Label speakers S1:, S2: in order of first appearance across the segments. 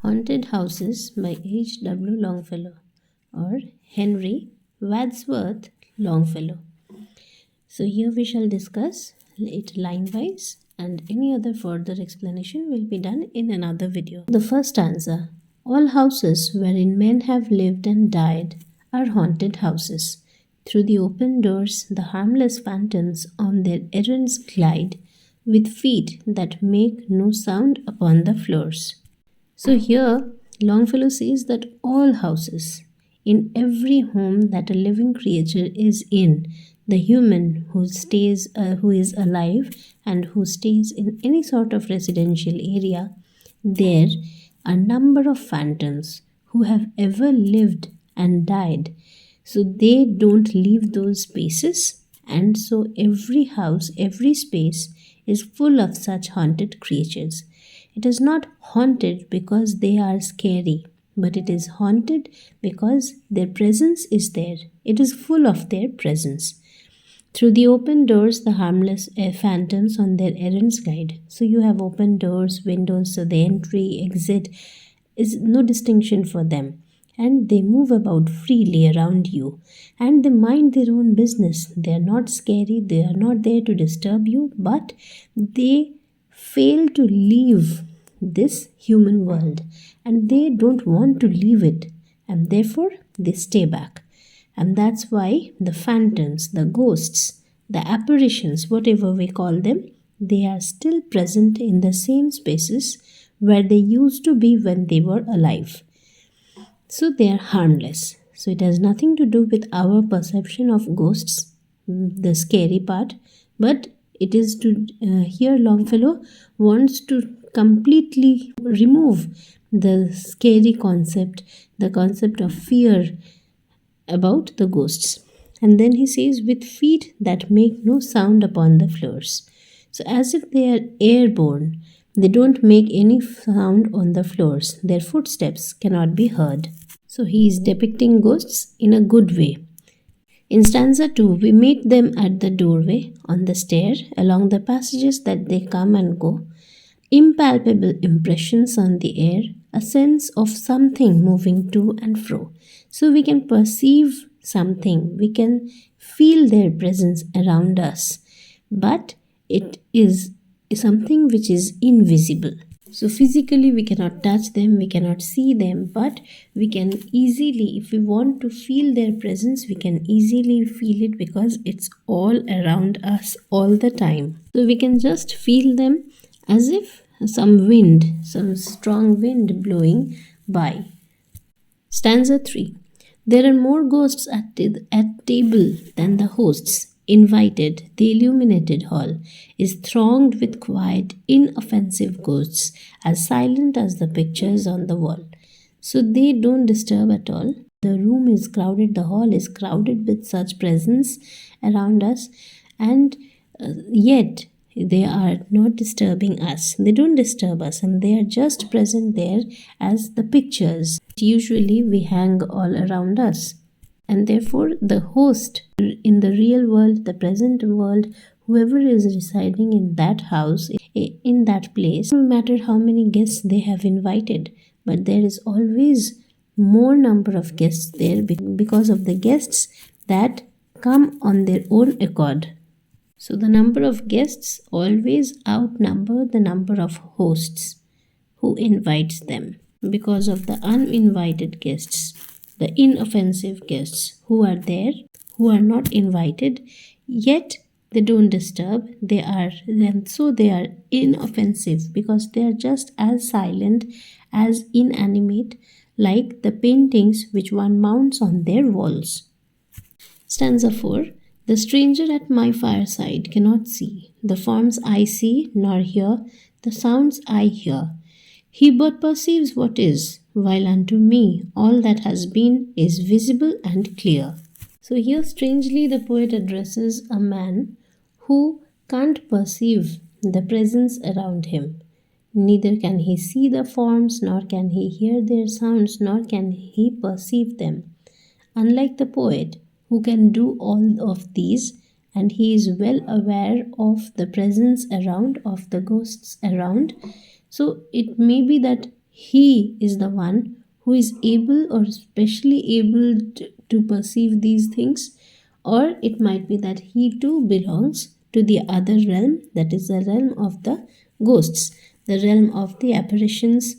S1: Haunted Houses by H.W. Longfellow or Henry Wadsworth Longfellow. So here we shall discuss it line wise, and any other further explanation will be done in another video. The first stanza: all houses wherein men have lived and died are haunted houses. Through the open doors the harmless phantoms on their errands glide, with feet that make no sound upon the floors. So here Longfellow says that all houses, in every home that a living creature is in, the human who is alive and who stays in any sort of residential area, there are number of phantoms who have ever lived and died. So they don't leave those spaces, and so every house, every space is full of such haunted creatures. It is not haunted because they are scary, but it is haunted because their presence is there. It is full of their presence. Through the open doors, the harmless phantoms on their errands glide. So you have open doors, windows, so the entry, exit is no distinction for them. And they move about freely around you. And they mind their own business. They are not scary, they are not there to disturb you, but they fail to leave this human world. And they don't want to leave it. And therefore, they stay back. And that's why the phantoms, the ghosts, the apparitions, whatever we call them, they are still present in the same spaces where they used to be when they were alive. So they are harmless. So it has nothing to do with our perception of ghosts, the scary part, but it is to here Longfellow wants to completely remove the scary concept, the concept of fear about the ghosts. And then he says, with feet that make no sound upon the floors. So as if they are airborne, they don't make any sound on the floors. Their footsteps cannot be heard. So he is depicting ghosts in a good way. In stanza 2, we meet them at the doorway, on the stair, along the passages that they come and go. Impalpable impressions on the air, a sense of something moving to and fro. So we can perceive something, we can feel their presence around us, but it is something which is invisible. So physically we cannot touch them, we cannot see them, but we can easily, if we want to feel their presence, we can easily feel it because it's all around us all the time. So we can just feel them as if some wind, some strong wind blowing by. Stanza 3. There are more ghosts at table than the hosts. Invited, the illuminated hall is thronged with quiet, inoffensive ghosts, as silent as the pictures on the wall. So they don't disturb at all. The room is crowded, the hall is crowded with such presence around us, and yet they are not disturbing us. They don't disturb us, and they are just present there as the pictures usually we hang all around us. And therefore the host in the real world, the present world, whoever is residing in that house, in that place, no matter how many guests they have invited, but there is always more number of guests there because of the guests that come on their own accord. So the number of guests always outnumber the number of hosts who invites them, because of the uninvited guests, the inoffensive guests who are there, who are not invited, yet they don't disturb. They are inoffensive because they are just as silent, as inanimate, like the paintings which one mounts on their walls. Stanza 4. The stranger at my fireside cannot see the forms I see, nor hear the sounds I hear. He but perceives what is, while unto me all that has been is visible and clear. So here strangely the poet addresses a man who can't perceive the presence around him. Neither can he see the forms, nor can he hear their sounds, nor can he perceive them. Unlike the poet, who can do all of these, and he is well aware of the presence around, of the ghosts around. So it may be that he is the one who is able or specially able to perceive these things, or it might be that he too belongs to the other realm, that is the realm of the ghosts, the realm of the apparitions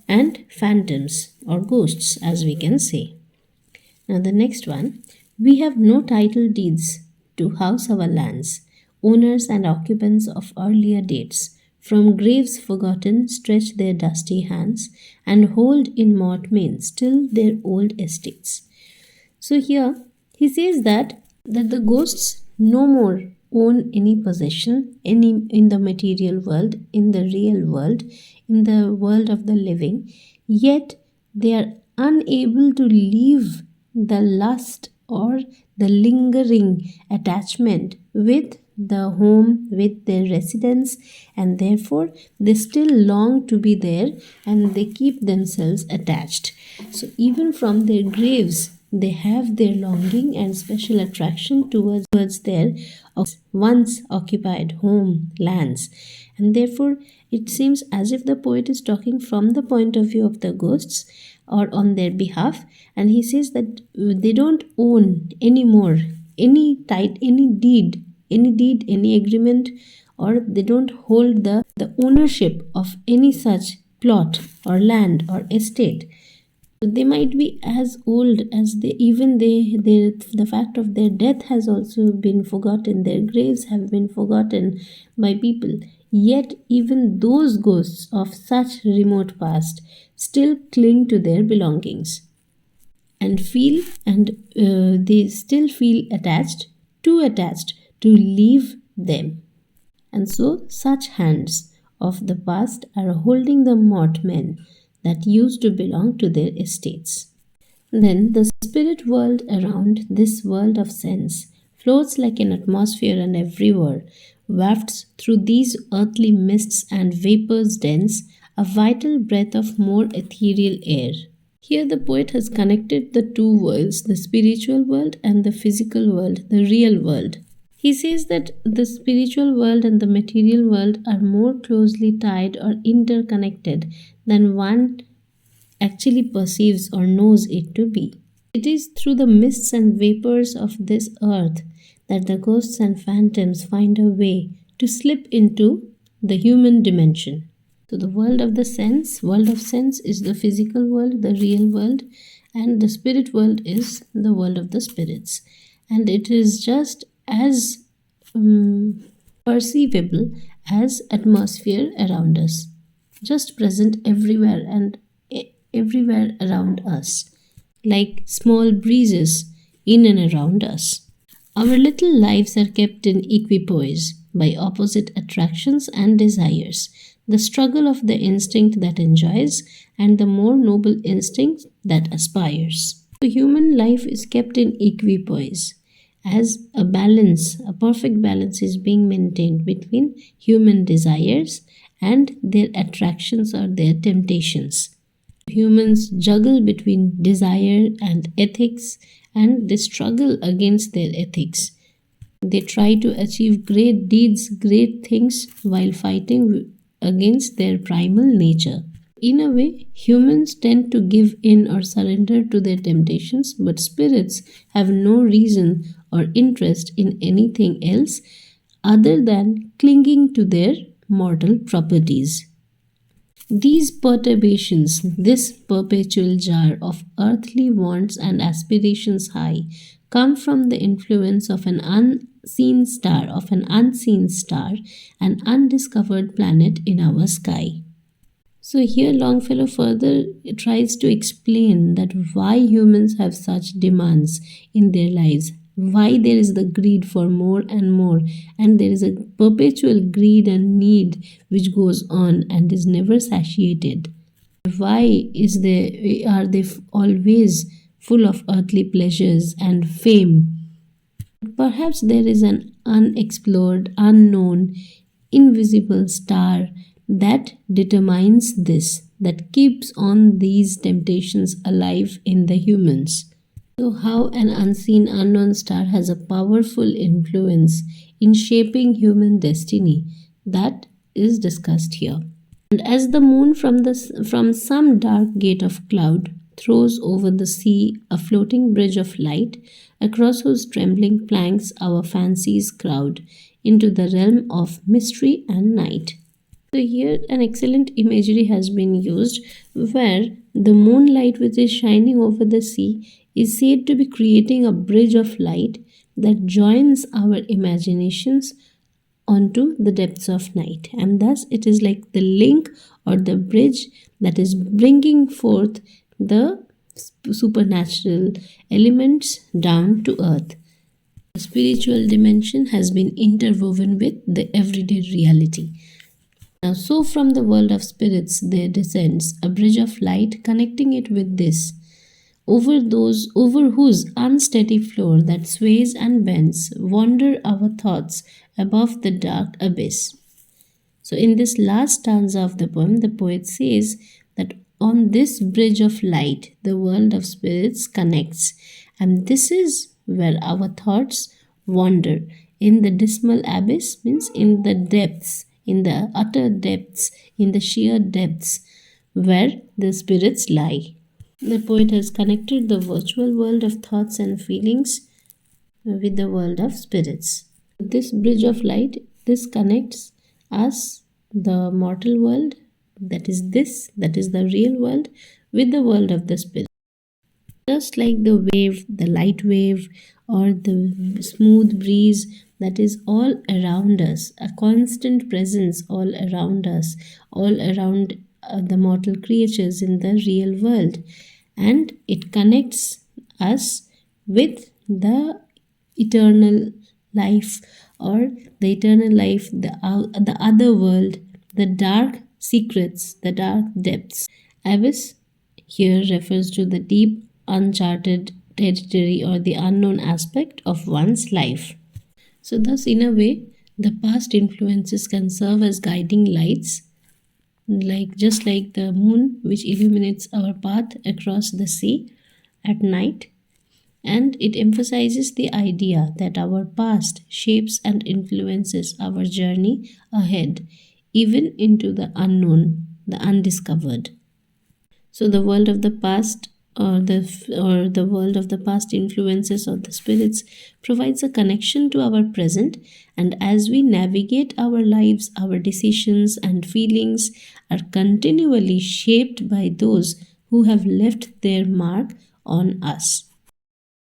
S1: and phantoms or ghosts, as we can say. Now, the next one, we have no title deeds to house our lands, owners and occupants of earlier dates, from graves forgotten stretch their dusty hands, and hold in mortmain still their old estates. So here he says that the ghosts no more own any possession any in the material world, in the real world, in the world of the living, yet they are unable to leave the lust or the lingering attachment with the home, with their residence, and therefore they still long to be there and they keep themselves attached. So even from their graves they have their longing and special attraction towards their once occupied home lands, and therefore it seems as if the poet is talking from the point of view of the ghosts or on their behalf, and he says that they don't own anymore any deed, any agreement, or they don't hold the ownership of any such plot or land or estate. They might be as old as the fact of their death has also been forgotten, their graves have been forgotten by people, yet even those ghosts of such remote past still cling to their belongings and they still feel too attached to leave them. And so such hands of the past are holding the mortmen that used to belong to their estates. Then the spirit world around this world of sense floats like an atmosphere, and everywhere wafts through these earthly mists and vapors dense a vital breath of more ethereal air. Here the poet has connected the two worlds, the spiritual world and the physical world, the real world. He says that the spiritual world and the material world are more closely tied or interconnected than one actually perceives or knows it to be. It is through the mists and vapors of this earth that the ghosts and phantoms find a way to slip into the human dimension. So the world of sense is the physical world, the real world, and the spirit world is the world of the spirits. And it is just as perceivable as atmosphere around us, just present everywhere and everywhere around us, like small breezes in and around us. Our little lives are kept in equipoise by opposite attractions and desires, the struggle of the instinct that enjoys and the more noble instinct that aspires. The human life is kept in equipoise as a perfect balance is being maintained between human desires and their attractions or their temptations. Humans juggle between desire and ethics, and they struggle against their ethics. They try to achieve great deeds, great things, while fighting against their primal nature. In a way, humans tend to give in or surrender to their temptations, but spirits have no reason or interest in anything else other than clinging to their mortal properties. These perturbations, this perpetual jar of earthly wants and aspirations high, come from the influence of an unseen star, an undiscovered planet in our sky. So here Longfellow further tries to explain that why humans have such demands in their lives, why there is the greed for more and more, and there is a perpetual greed and need which goes on and is never satiated. Why are they always full of earthly pleasures and fame? Perhaps there is an unexplored, unknown, invisible star that determines this, that keeps on these temptations alive in the humans. So how an unseen, unknown star has a powerful influence in shaping human destiny, that is discussed here. And as the moon from some dark gate of cloud throws over the sea a floating bridge of light, across whose trembling planks our fancies crowd into the realm of mystery and night. So here an excellent imagery has been used where the moonlight which is shining over the sea is said to be creating a bridge of light that joins our imaginations onto the depths of night, and thus it is like the link or the bridge that is bringing forth the supernatural elements down to earth. The spiritual dimension has been interwoven with the everyday reality. Now, so from the world of spirits there descends a bridge of light connecting it with this, over whose unsteady floor that sways and bends wander our thoughts above the dark abyss. So in this last stanza of the poem, the poet says that on this bridge of light the world of spirits connects, and this is where our thoughts wander in the dismal abyss, means in the depths, in the utter depths, in the sheer depths where the spirits lie. The poet has connected the virtual world of thoughts and feelings with the world of spirits. This bridge of light, this connects us, the mortal world, that is the real world, with the world of the spirit. Just like the wave, the light wave, or the smooth breeze that is all around us, a constant presence all around us, all around the mortal creatures in the real world, and it connects us with the eternal life, or the eternal life, the other world, the dark secrets, the dark depths. Abyss here refers to the deep, uncharted territory or the unknown aspect of one's life. So, thus, in a way, the past influences can serve as guiding lights, just like the moon, which illuminates our path across the sea at night. And it emphasizes the idea that our past shapes and influences our journey ahead, even into the unknown, the undiscovered. So the world of the past, or the world of the past influences or the spirits, provides a connection to our present, and as we navigate our lives, our decisions and feelings are continually shaped by those who have left their mark on us.